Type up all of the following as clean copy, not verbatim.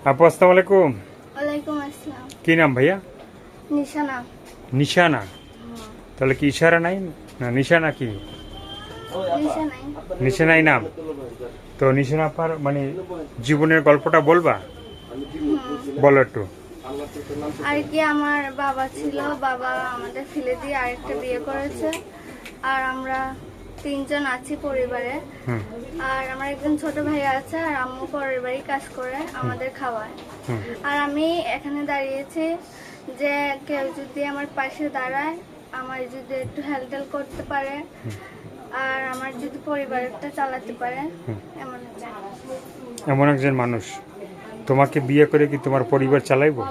আপু আসসালামু আলাইকুম। ওয়ালাইকুম আসসালাম। কি নাম ভাইয়া? নিশানা। নিশানা। তাহলে কি ইশারা নাই না নিশানা কি? নিশানাই। নিশানাই নাম। তো নিশানা আপার মানে জীবনের গল্পটা বলবা? বলো একটু। আর কি আমার বাবা ছিল, বাবা আমাদের ফেলে দিয়ে আরেকটা বিয়ে করেছে। আর আমরা তিনজন আছি পরিবারে। হুম আর আমার একজন ছোট ভাই আছে, আর আম্মু পরের বাড়ি কাজ করে আমাদের খাওয়ায়। হুম আর আমি এখানে দাঁড়িয়েছি যে কেউ যদি আমার পাশে দাঁড়ায়, আমার যদি একটু হেল্প করতে পারে, আর আমার যদি পরিবারটা চালাতে পারে, এমন একটা মানুষ। এমন একজন মানুষ তোমাকে বিয়ে করে কি তোমার পরিবার চালাইবো?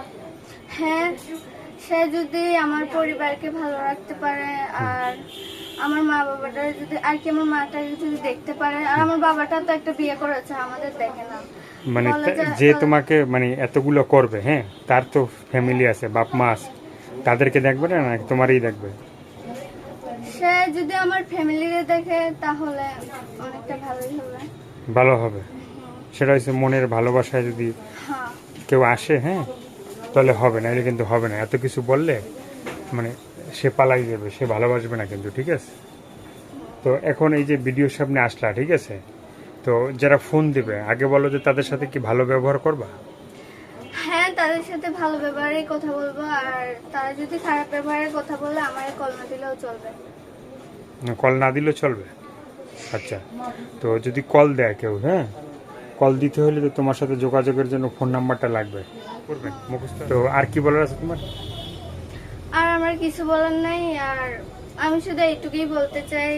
হ্যাঁ, সে যদি আমার পরিবারকে ভালো রাখতে পারে, আর আমার মা বাবাটা যদি আর কি আমার মাটাকে যদি দেখতে পারে, আর আমার বাবাটা তো একটা বিয়ে করেছে, আমাদের দেখে না। মানে বলে যে তোমাকে মানে এতগুলো করবে, হ্যাঁ, তার তো ফ্যামিলি আছে, বাপ মা আছে, তাদেরকে দেখবে না নাকি তোমারই দেখবে? সে যদি আমার ফ্যামিলিরে দেখে তাহলে অনেকটা ভালোই হবে। ভালো হবে। সেটা হচ্ছে মনের ভালোবাসায় যদি হ্যাঁ, কেউ আসে, হ্যাঁ, তাহলে হবে না, এটা কিন্তু হবে না। এত কিছু বললে মানে সে পালাই যাবে, সে ভালোবাসবে না কিন্তু, ঠিক আছে? তো এখন এই যে ভিডিওর সামনে আসলা, ঠিক আছে, তো যারা ফোন দিবে আগে বলো যে তাদের সাথে কি ভালো ব্যবহার করবা? হ্যাঁ, তাদের সাথে ভালো ব্যবহারে কথা বলবো, আর তারা যদি খারাপ ব্যবহারে কথা বলে আমার কল না দিলেও চলবে। কল না দিলেও চলবে? আচ্ছা, তো যদি কল দেয় কেউ, হ্যাঁ, কল দিতে হলে তো তোমার সাথে যোগাযোগের জন্য ফোন নাম্বারটা লাগবে, করবেন মুখস্থ? তো আর কি বলার আছে তোমার? আর আমার কিছু বলার নাই। আর আমি শুধু এইটুকুই বলতে চাই,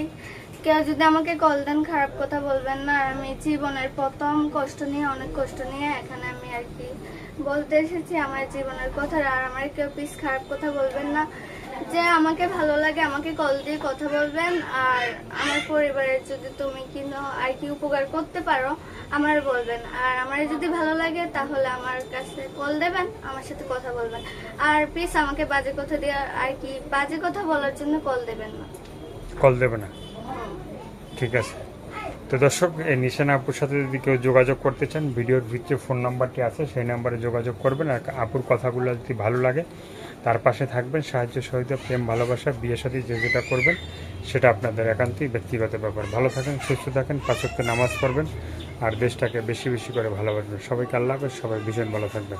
কেউ যদি আমাকে কল দেন খারাপ কথা বলবেন না। আর আমি জীবনের প্রথম কষ্ট নিয়ে, অনেক কষ্ট নিয়ে এখানে আমি আর কি বলতে এসেছি আমার জীবনের কথা। আর আমার কেউ প্লিজ খারাপ কথা বলবেন না। যে আমাকে ভালো লাগে আমাকে কল দিয়ে কথা বলবেন, আর আমার পরিবারের যদি তুমি কিনো আর কি উপকার করতে পারো আমার বলবেন। আর আমার যদি ভালো লাগে তাহলে আমার কাছে কল দেবেন, আমার সাথে কথা বলবেন। আর প্লিজ আমাকে বাজে কথা দিয়ে আর কি বাজে কথা বলার জন্য কল দেবেন না। কল দেবে না, ঠিক আছে? তো দর্শক, এই নিশানা আপুর সাথে যদি কেউ যোগাযোগ করতে চান, ভিডিওর ভিতরে ফোন নাম্বারটি আছে, সেই নাম্বারে যোগাযোগ করবেন। আর আপুর কথাগুলো যদি ভালো লাগে তার পাশে থাকবেন, সাহায্য সহযোগিতা, প্রেম, ভালোবাসা, বিয়ে সাথে যে যেটা করবেন সেটা আপনাদের একান্তই ব্যক্তিগত ব্যাপার। ভালো থাকেন, সুস্থ থাকেন, 5 ওয়াক্ত নামাজ পড়বেন, আর দেশটাকে বেশি বেশি করে ভালোবাসবেন। সবাইকে আল্লাহ হাফেজ, সবাই ভীষণ ভালো থাকবেন।